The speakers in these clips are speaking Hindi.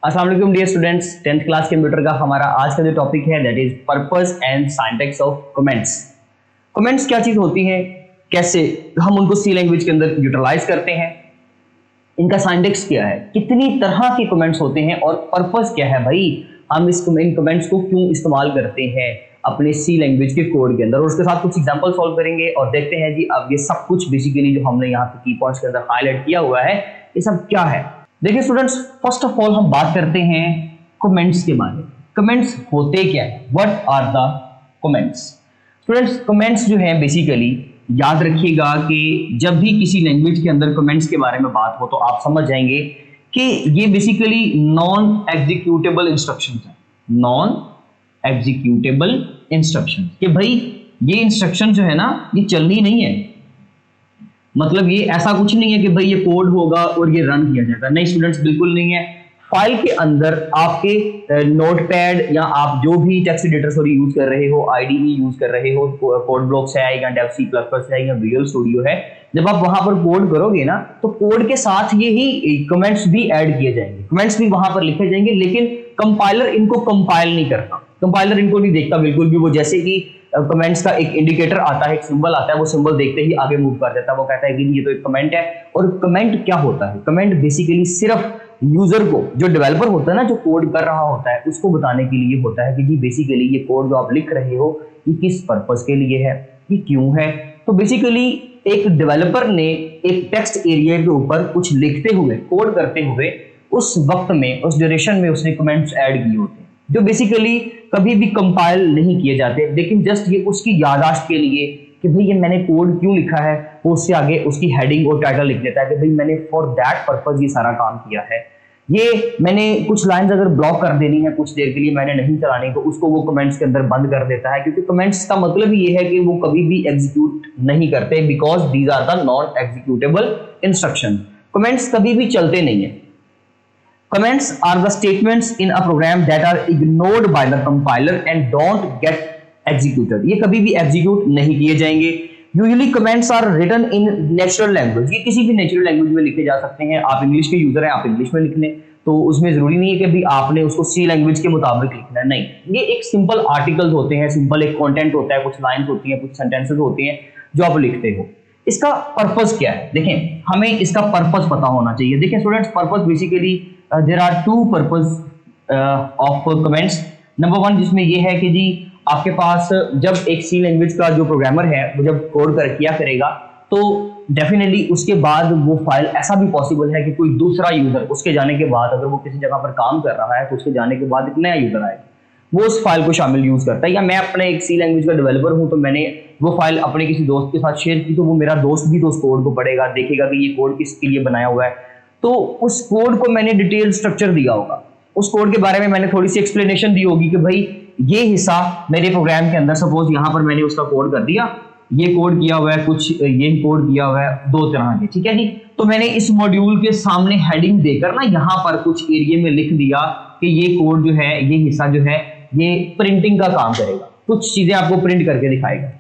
अस्सलाम वालेकुम dear students, 10th class computer का हमारा आज का जो टॉपिक है that is purpose and syntax of comments. Comments क्या चीज होती हैं, कैसे हम उनको सी लैंग्वेज के अंदर यूटिलाइज करते हैं, इनका सिंटैक्स क्या है, कितनी तरह के कमेंट्स होते हैं और पर्पस क्या है भाई, हम इन कमेंट्स को क्यों इस्तेमाल करते हैं अपने सी लैंग्वेज के कोड के अंदर, और उसके साथ कुछ एग्जांपल सॉल्व करेंगे और देखते हैं जी अब ये सब कुछ बेसिकली जो हमने यहाँ पे की पॉइंट्स के अंदर हाईलाइट किया हुआ है ये सब क्या है। देखिए स्टूडेंट्स, फर्स्ट ऑफ ऑल हम बात करते हैं कमेंट्स के बारे में। कमेंट्स होते क्या है, what are the comments. Students, comments जो है बेसिकली याद रखिएगा कि जब भी किसी लैंग्वेज के अंदर कमेंट्स के बारे में बात हो तो आप समझ जाएंगे कि ये बेसिकली नॉन एग्जीक्यूटेबल इंस्ट्रक्शंस है। नॉन एग्जीक्यूटेबल इंस्ट्रक्शन कि भाई ये इंस्ट्रक्शन जो है ना ये चलनी नहीं है, मतलब ये ऐसा कुछ नहीं है कि भाई ये कोड होगा और ये रन किया जाएगा। नहीं स्टूडेंट्स, बिल्कुल नहीं है। फाइल के अंदर आपके नोटपैड या आप जो भी टेक्स्ट एडिटर सॉरी यूज कर रहे हो, आईडीई यूज कर रहे हो, कोड ब्लॉक्स है या डेव सी प्लस प्लस है या विजुअल स्टूडियो है, जब आप वहां पर कोड करोगे ना तो कोड के साथ ये ही कमेंट्स भी ऐड किए जाएंगे, कमेंट्स भी वहां पर लिखे जाएंगे, लेकिन कंपाइलर इनको कंपाइल नहीं करता, कंपाइलर इनको नहीं देखता बिल्कुल भी। वो जैसे कि कमेंट्स का एक इंडिकेटर आता है, एक सिंबल आता है, वो सिंबल देखते ही आगे मूव कर देता है, वो कहता है कि ये तो एक कमेंट है। और कमेंट क्या होता है, कमेंट बेसिकली सिर्फ यूजर को, जो डेवलपर होता है ना, जो कोड कर रहा होता है, उसको बताने के लिए होता है कि जी बेसिकली ये कोड जो आप लिख रहे हो ये किस पर्पस के लिए है, ये क्यों है। तो बेसिकली एक डेवलपर ने एक टेक्स्ट एरिया के ऊपर कुछ लिखते हुए, कोड करते हुए उस वक्त में, उस ड्यूरेशन में उसने कमेंट्स ऐड किए होते हैं जो बेसिकली कभी भी कंपाइल नहीं किए जाते, लेकिन जस्ट ये उसकी याददाश्त के लिए कि भाई ये मैंने कोड क्यों लिखा है, वो उससे आगे उसकी हेडिंग और टाइटल लिख देता है कि भाई मैंने फॉर दैट पर्पस ये सारा काम किया है। ये मैंने कुछ लाइंस अगर ब्लॉक कर देनी है कुछ देर के लिए, मैंने नहीं चलानी, तो उसको वो कमेंट्स के अंदर बंद कर देता है, क्योंकि कमेंट्स का मतलब ये है कि वो कभी भी एग्जीक्यूट नहीं करते, because these are the non executable instruction. Comments कभी भी चलते नहीं है। Comments are the statements in a program that are ignored by the compiler and don't get executed. ये कभी भी execute नहीं किए जाएंगे। Usually comments are written in natural language. ये किसी भी natural language में लिखे जा सकते हैं। आप इंग्लिश के यूजर हैं, आप इंग्लिश में लिख लें, तो उसमें जरूरी नहीं है कि भी आपने उसको सी लैंग्वेज के मुताबिक लिखना है। नहीं, ये एक सिंपल आर्टिकल्स होते हैं, सिंपल एक कंटेंट होता है, कुछ लाइन्स होती हैं, कुछ सेंटेंसेस होती हैं जो आप लिखते हो। इसका पर्पस क्या है, देखें हमें इसका पर्पस पता होना चाहिए। देखें students, purpose basically there are two purpose of comments. Number one जिसमें ये है कि जी आपके पास जब एक सी लैंग्वेज का जो प्रोग्रामर है वो जब कोड कर किया करेगा तो डेफिनेटली उसके बाद वो फाइल, ऐसा भी पॉसिबल है कि कोई दूसरा यूजर उसके जाने के बाद, अगर वो किसी जगह पर काम कर रहा है तो उसके जाने के बाद एक नया यूजर आएगा, वो उस फाइल को शामिल यूज करता है। या मैं अपने एक सी लैंग्वेज का डेवलपर हूं तो मैंने वो फाइल अपने किसी दोस्त के साथ शेयर की, तो वो मेरा दोस्त भी तो उस कोड को पढ़ेगा, देखेगा कि ये कोड किसके लिए बनाया हुआ है, तो उस कोड को मैंने डिटेल स्ट्रक्चर दिया होगा, उस कोड के बारे में मैंने थोड़ी सी एक्सप्लेनेशन दी होगी कि भाई ये हिस्सा मेरे प्रोग्राम के अंदर, सपोज यहाँ पर मैंने उसका कोड कर दिया, ये कोड किया हुआ है, कुछ ये कोड किया हुआ है, दो तरह के, ठीक है जी। तो मैंने इस मॉड्यूल के सामने हेडिंग देकर ना यहाँ पर कुछ एरिया में लिख दिया कि ये कोड जो है, ये हिस्सा जो है ये प्रिंटिंग का काम करेगा, कुछ चीजें आपको प्रिंट करके दिखाएगा।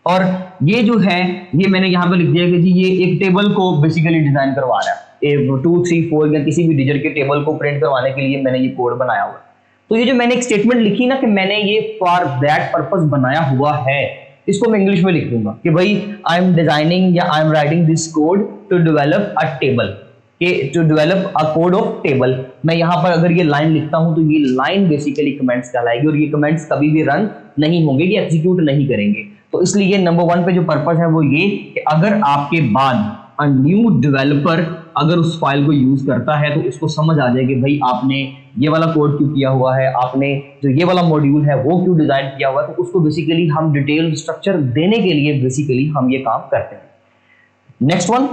और ये जो है ये मैंने यहाँ पर लिख दिया कि जी ये एक टेबल को बेसिकली डिजाइन करवा रहा है, 2 3 4 या किसी भी डिजिट के टेबल को प्रिंट करवाने के लिए मैंने ये कोड बनाया हुआ है। तो ये जो मैंने एक स्टेटमेंट लिखी ना कि मैंने ये फॉर दैट पर्पस बनाया हुआ है, इसको मैं इंग्लिश में लिख दूंगा कि भाई आई एम डिजाइनिंग या I am writing this code to develop a table, to develop a code of table. मैं यहाँ पर अगर ये लाइन लिखता हूँ तो ये लाइन बेसिकली कमेंट्स कहलाएगी, और ये कमेंट्स कभी भी रन नहीं होंगे, ये एग्जीक्यूट नहीं करेंगे। तो इसलिए नंबर वन पे जो पर्पस है वो ये कि अगर आपके बाद अ न्यू डेवलपर अगर उस फाइल को यूज करता है तो उसको समझ आ जाए कि भाई आपने ये वाला कोड क्यों किया हुआ है, आपने जो ये वाला मॉड्यूल है वो क्यों डिजाइन किया हुआ है, तो उसको बेसिकली हम डिटेल स्ट्रक्चर देने के लिए बेसिकली हम ये काम करते हैं। नेक्स्ट वन,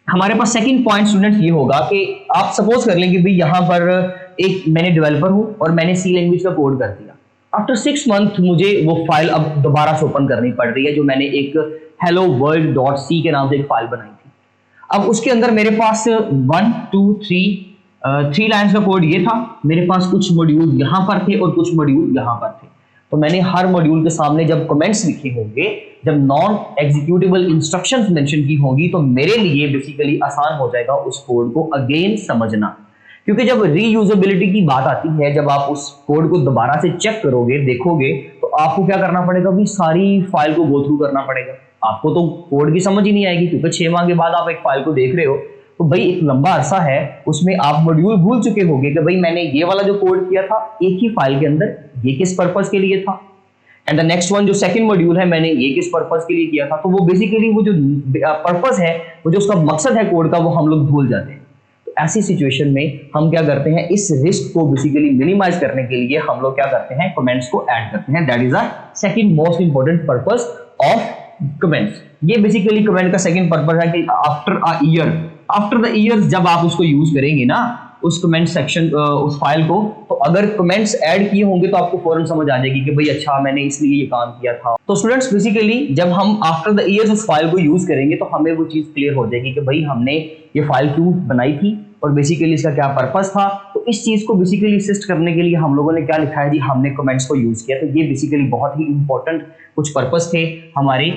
हमारे पास सेकंड पॉइंट स्टूडेंट्स ये होगा कि आप सपोज कर लें कि भाई यहाँ पर एक मैंने डेवलपर हूं और मैंने सी लैंग्वेज का कोड कर दिया। आफ्टर 6 मंथ मुझे वो फाइल अब दोबारा से ओपन करनी पड़ रही है, जो मैंने एक hello world.c के नाम से एक फाइल बनाई थी। अब उसके अंदर मेरे पास 1 2 3 लाइन्स का कोड ये था, मेरे पास कुछ मॉड्यूल यहाँ पर थे और कुछ मॉड्यूल यहाँ पर थे। तो मैंने हर मॉड्यूल के सामने जब कमेंट्स लिखे होंगे, जब नॉन एग्जीक्यूटेबल इंस्ट्रक्शंस मेंशन की होंगी, तो मेरे लिए बेसिकली आसान हो जाएगा उस कोड को अगेन समझना क्योंकि जब रीयूजेबिलिटी की बात आती है, जब आप उस कोड को दोबारा से चेक करोगे, देखोगे, तो आपको क्या करना पड़ेगा भी, सारी फाइल को गो थ्रू करना पड़ेगा। आपको तो कोड की समझ ही नहीं आएगी, क्योंकि 6 माह के बाद आप एक फाइल को देख रहे हो, तो भाई एक लंबा अरसा है, उसमें आप मॉड्यूल भूल चुके होंगे कि भाई मैंने ये वाला जो कोड किया था एक ही फाइल के अंदर, ये किस पर्पस के लिए था, एंड द नेक्स्ट वन जो सेकंड मॉड्यूल है मैंने ये किस पर्पस के लिए किया था। तो वो बेसिकली वो जो पर्पस है, वो जो उसका मकसद है कोड का, वो हम लोग भूल जाते हैं। तो ऐसी सिचुएशन में हम क्या करते हैं, इस रिस्क को बेसिकली मिनिमाइज करने के लिए हम लोग क्या करते हैं, कमेंट्स को ऐड करते हैं। That is a second most important purpose of comments. ये बेसिकली कमेंट का सेकंड पर्पस है कि आफ्टर द ईयर जब आप उसको यूज करेंगे ना, उस कमेंट सेक्शन, उस फाइल को, तो अगर कमेंट्स ऐड किए होंगे तो आपको फौरन समझ आ जाएगी कि भाई अच्छा मैंने इसलिए ये काम किया था। तो स्टूडेंट्स बेसिकली जब हम आफ्टर द ईयर्स उस फाइल को यूज करेंगे तो हमें वो चीज क्लियर हो जाएगी कि भाई हमने ये फाइल क्यों बनाई थी और बेसिकली इसका क्या पर्पस था। तो इस चीज को बेसिकली असिस्ट करने के लिए हम लोगों ने क्या लिखा है जी, हमने कमेंट्स को यूज किया। तो ये बेसिकली बहुत ही इंपॉर्टेंट कुछ पर्पस थे हमारे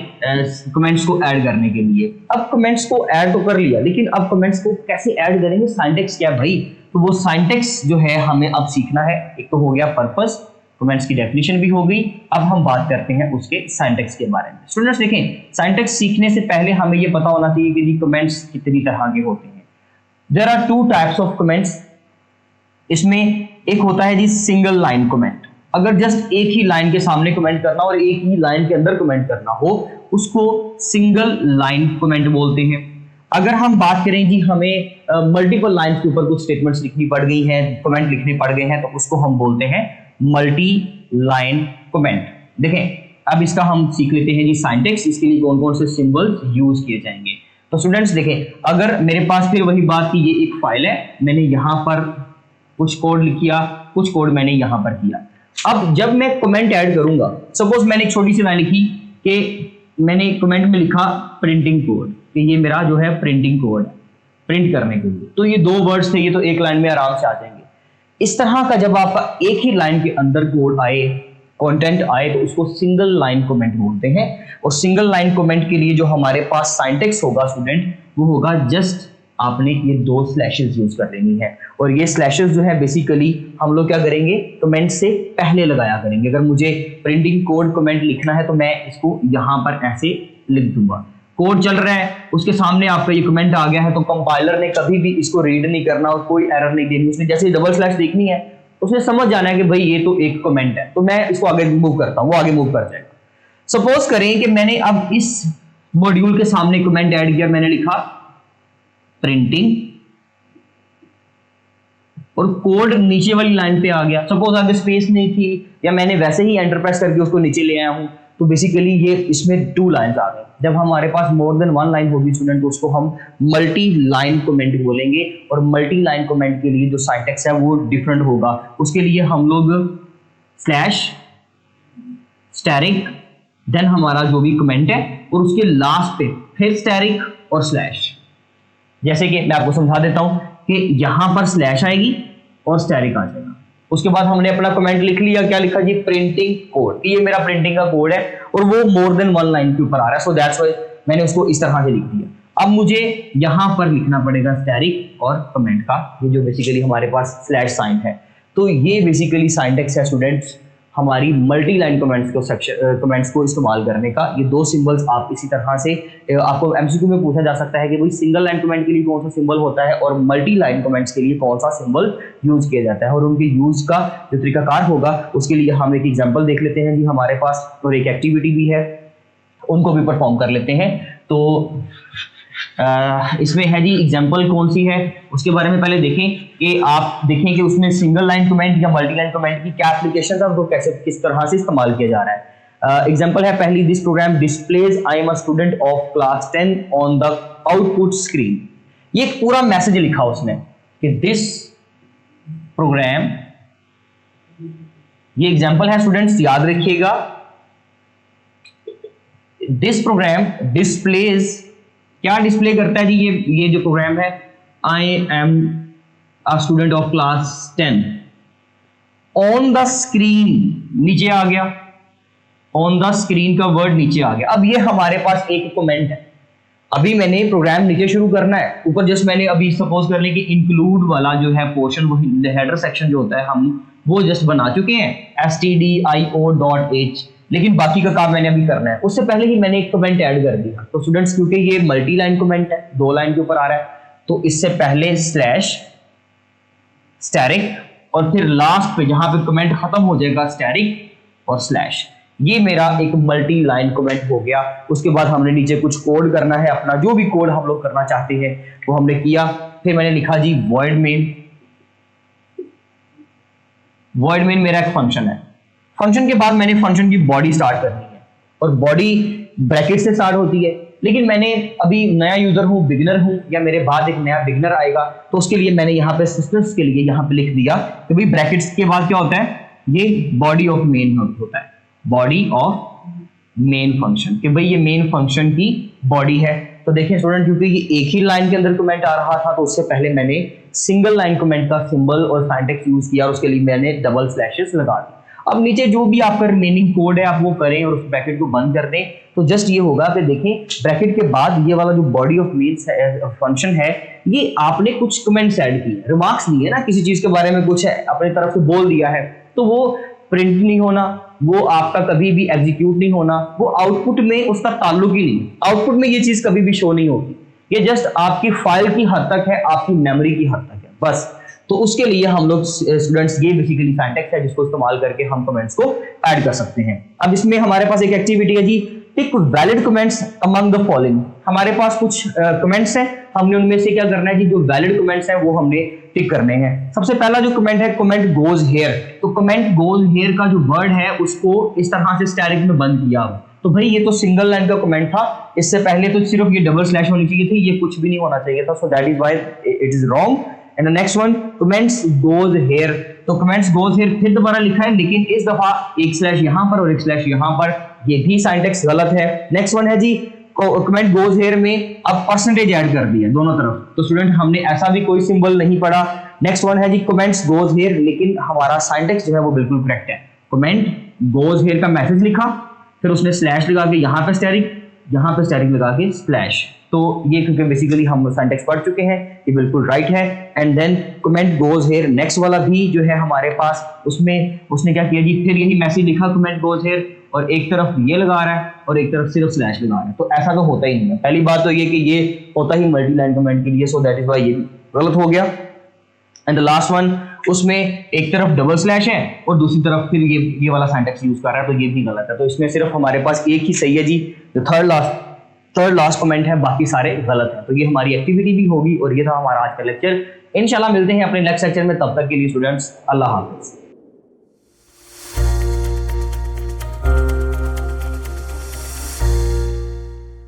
कमेंट्स को ऐड करने के लिए। अब कमेंट्स को ऐड तो कर लिया, लेकिन अब कमेंट्स को कैसे ऐड करेंगे, सिंटैक्स क्या भाई, तो वो सिंटैक्स जो है हमें अब सीखना है। एक तो हो गया पर्पस, कमेंट्स की डेफिनेशन भी हो गई, अब हम बात करते हैं उसके सिंटैक्स के बारे में। स्टूडेंट्स देखें, सिंटैक्स सीखने से पहले हमें ये पता होना चाहिए कि जी कमेंट्स कितनी तरह के होते हैं। There are 2 types of comments. इसमें एक होता है जी सिंगल लाइन कमेंट। अगर जस्ट एक ही लाइन के सामने कमेंट करना और एक ही लाइन के अंदर कमेंट करना हो, उसको सिंगल लाइन कमेंट बोलते हैं। अगर हम बात करें जी हमें मल्टीपल लाइंस के ऊपर कुछ स्टेटमेंट्स लिखनी पड़ गई हैं, कमेंट लिखने पड़ गए हैं, तो उसको हम बोलते हैं मल्टी लाइन कमेंट। देखें अब इसका हम सीख लेते हैं जी सिंटैक्स, इसके लिए कौन कौन से सिंबल्स यूज किए जाएंगे। तो स्टूडेंट्स देखें, अगर मेरे पास फिर वही बात की, ये एक फाइल है, मैंने यहां पर कुछ कोड किया, कुछ कोड मैंने यहां पर किया। अब जब मैं कमेंट ऐड करूंगा, सपोज मैंने एक छोटी सी लाइन लिखी कि मैंने कमेंट में लिखा प्रिंटिंग कोड, कि ये मेरा जो है प्रिंटिंग कोड है प्रिंट करने के लिए। तो ये 2 वर्ड्स थे, ये तो एक लाइन में आराम से आ जाएंगे। इस तरह का जब आपका एक ही लाइन के अंदर कोड आए, कंटेंट आए, तो उसको सिंगल लाइन कमेंट बोलते हैं। और सिंगल लाइन कमेंट के लिए जो हमारे पास सिंटैक्स होगा स्टूडेंट, वो होगा जस्ट आपने ये 2 स्लैशेस यूज कर लेनी है। और ये स्लैशेस जो है बेसिकली हम लोग क्या करेंगे, कमेंट से पहले लगाया करेंगे। अगर मुझे प्रिंटिंग कोड कमेंट लिखना है तो मैं इसको यहां पर ऐसे लिख दूंगा। कोड चल रहा है, उसके सामने आपका ये कमेंट आ गया है, तो कंपाइलर ने कभी भी इसको रीड नहीं करना और कोई एरर नहीं देनी। उसने जैसे डबल स्लैश देखनी है, उसने समझ जाना है कि भाई ये तो एक कमेंट है, तो मैं इसको आगे मूव करता हूं, वो आगे मूव कर जाएगा। सपोज करें कि मैंने अब इस मॉड्यूल के सामने कमेंट ऐड किया, मैंने लिखा प्रिंटिंग और कोड नीचे वाली लाइन पे आ गया। सपोज आगे स्पेस नहीं थी या मैंने वैसे ही एंटर प्रेस करके उसको नीचे ले आया हूं, तो बेसिकली ये इसमें 2 लाइंस आ गए। जब हमारे पास मोर देन 1 लाइन होगी स्टूडेंट, तो उसको हम मल्टी लाइन कमेंट बोलेंगे। और मल्टी लाइन कमेंट के लिए जो सिंटैक्स है वो डिफरेंट होगा। उसके लिए हम लोग स्लैश स्टैरिक, देन हमारा जो भी कमेंट है, और उसके लास्ट पे फिर स्टैरिक और स्लैश। जैसे कि मैं आपको समझा देता हूं कि यहां पर स्लैश आएगी और स्टैरिक आ जाएगा। उसके बाद हमने अपना कमेंट लिख लिया, क्या लिखा जी, प्रिंटिंग कोड, ये मेरा प्रिंटिंग का कोड है और वो मोर देन 1 लाइन के ऊपर आ रहा है, सो दैट्स व्हाई मैंने उसको इस तरह से लिख दिया। अब मुझे यहां पर लिखना पड़ेगा स्टैरिक और कमेंट का, ये जो बेसिकली हमारे पास स्लैश साइन है। तो ये बेसिकली सिंटैक्स है स्टूडेंट्स हमारी मल्टी लाइन कमेंट्स को इस्तेमाल करने का। ये 2 सिंबल्स आप इसी तरह से आपको एमसीक्यू में पूछा जा सकता है कि भाई सिंगल लाइन कमेंट के लिए कौन सा सिंबल होता है और मल्टी लाइन कमेंट्स के लिए कौन सा सिंबल यूज किया जाता है, और उनके यूज का जो तरीकाकार होगा उसके लिए हम एक एग्जांपल देख लेते हैं जी हमारे पास, और एक एक्टिविटी भी है, उनको भी परफॉर्म कर लेते हैं। तो इसमें है जी एग्जांपल कौन सी है उसके बारे में पहले देखें कि आप देखें कि उसमें सिंगल लाइन कमेंट या मल्टी लाइन कमेंट की क्या एप्लीकेशन है, उनको कैसे किस तरह से इस्तेमाल किया जा रहा है। एग्जांपल है पहली, this program displays I am a student of class 10 on the output screen. ये एक पूरा मैसेज लिखा उसने कि दिस प्रोग्राम, ये एग्जांपल है स्टूडेंट्स, याद रखिएगा। दिस प्रोग्राम डिस्प्लेज, क्या डिस्प्ले करता है जी ये जो प्रोग्राम है, I am a student of class 10 on the screen, नीचे आ गया, ऑन द स्क्रीन का वर्ड नीचे आ गया। अब ये हमारे पास एक कमेंट है, अभी मैंने प्रोग्राम नीचे शुरू करना है, ऊपर जस्ट मैंने अभी सपोज कर लें कि इंक्लूड वाला जो है पोर्शन, वो हेडर सेक्शन जो होता है हम वो जस्ट बना चुके हैं stdio.h, लेकिन बाकी का काम मैंने अभी करना है। उससे पहले ही मैंने एक कमेंट ऐड कर दिया। तो स्टूडेंट्स क्योंकि ये मल्टी लाइन कमेंट है, 2 लाइन के ऊपर आ रहा है, तो इससे पहले स्लैश स्टैरिक और फिर लास्ट पे जहां पे कमेंट खत्म हो जाएगा स्टैरिक और स्लैश, ये मेरा एक मल्टी लाइन कमेंट हो गया। उसके बाद हमने नीचे कुछ कोड करना है, अपना जो भी कोड हम लोग करना चाहते हैं वो हमने किया। फिर मैंने लिखा जी void main मेरा एक फंक्शन है। फंक्शन के बाद मैंने फंक्शन की बॉडी स्टार्ट करनी है और बॉडी ब्रैकेट से स्टार्ट होती है, लेकिन मैंने अभी नया यूजर हूं, बिगिनर हूं, या मेरे बाद एक नया बिगिनर आएगा, तो उसके लिए मैंने यहाँ पे सिस्टम्स के लिए यहाँ पे लिख दिया कि भाई ब्रैकेट्स के बाद क्या होता है, ये बॉडी ऑफ मेन होता है, बॉडी ऑफ मेन फंक्शन, कि भाई ये मेन फंक्शन की बॉडी है। तो देखिए स्टूडेंट, क्योंकि ये एक ही लाइन के अंदर कमेंट आ रहा था, तो उससे पहले मैंने सिंगल लाइन कमेंट का सिंबल और सिंटैक्स यूज किया और उसके लिए मैंने डबल स्लैशेस लगा दी। अब नीचे जो भी आपका रिमेनिंग कोड है आप वो करें और उस ब्रैकेट को बंद कर दें। तो जस्ट ये होगा कि देखें ब्रैकेट के बाद ये वाला जो बॉडी ऑफ मेन फंक्शन है, ये आपने कुछ कमेंट्स ऐड किए, रिमार्क्स दिए ना, किसी चीज के बारे में कुछ है अपनी तरफ से बोल दिया है, तो वो प्रिंट नहीं होना, वो आपका कभी भी एग्जीक्यूट नहीं होना, वो आउटपुट में उसका ताल्लुक ही नहीं, आउटपुट में ये चीज कभी भी शो नहीं होगी। ये जस्ट आपकी फाइल की हद तक है, आपकी मेमोरी की हद तक है बस। तो उसके लिए हम लोग स्टूडेंट्स, ये बेसिकली सिंटैक्स है जिसको इस्तेमाल करके हम कमेंट्स को ऐड कर सकते हैं। अब इसमें हमारे पास एक एक्टिविटी है जी, tick valid comments among the following. हमारे पास कुछ कमेंट्स हैं, हमने उनमें से क्या करना है जी, जो वैलिड कमेंट्स हैं वो हमने टिक करने हैं। सबसे पहला जो कमेंट है, कमेंट गोज हेयर। तो कमेंट गोज हेयर का जो वर्ड है उसको इस तरह से स्टैरिक में बंद किया। तो भाई ये तो सिंगल लाइन का कमेंट था, इससे पहले तो सिर्फ ये डबल स्लैश होनी चाहिए थी, ये कुछ भी नहीं होना चाहिए था, so that is why it is wrong. And the next one, comments goes hair. तो कमेंट्स गोज हेयर फिर दोबारा लिखा है, लेकिन इस दफा एक स्लैश यहां पर और एक स्लैश यहां पर, ये भी सिंटैक्स गलत है। नेक्स्ट वन है जी, कमेंट गोज हेयर में अब परसेंटेज ऐड कर दिया दोनों तरफ, तो स्टूडेंट हमने ऐसा भी कोई सिंबल नहीं पढ़ा। नेक्स्ट वन है जी, कमेंट्स गोज हेयर, लेकिन हमारा सिंटैक्स जो है वो बिल्कुल करेक्ट है। कमेंट गोज हेयर का मैसेज लिखा, फिर उसने स्लैश लगा के यहाँ पे स्टैरिक लगा के स्लैश। तो ये क्योंकि बेसिकली हम सिंटैक्स पढ़ चुके हैं, ये बिल्कुल राइट है। And then comment goes here next वाला भी जो है हमारे पास, उसमें उसने क्या किया जी, फिर यही मैसेज लिखा कमेंट गोज हेयर, और एक तरफ ये लगा रहा है और एक तरफ सिर्फ स्लैश लगा रहा है। तो ऐसा तो होता ही नहीं है। पहली बात तो ये कि ये होता ही मल्टी लाइन कमेंट के लिए, सो दैट इज व्हाई ये गलत हो गया। एंड द लास्ट वन, उसमें एक तरफ डबल स्लैश है और दूसरी तरफ फिर ये वाला सिंटैक्स यूज कर रहा है, तो ये भी गलत है। तो इसमें सिर्फ हमारे पास एक ही सही है जी, जो थर्ड लास्ट कमेंट है, बाकी सारे गलत हैं। तो ये हमारी एक्टिविटी भी होगी और ये था हमारा आज का लेक्चर। इंशाल्लाह मिलते हैं अपने नेक्स्ट लेक्चर में, तब तक के लिए स्टूडेंट्स अल्लाह हाफिज।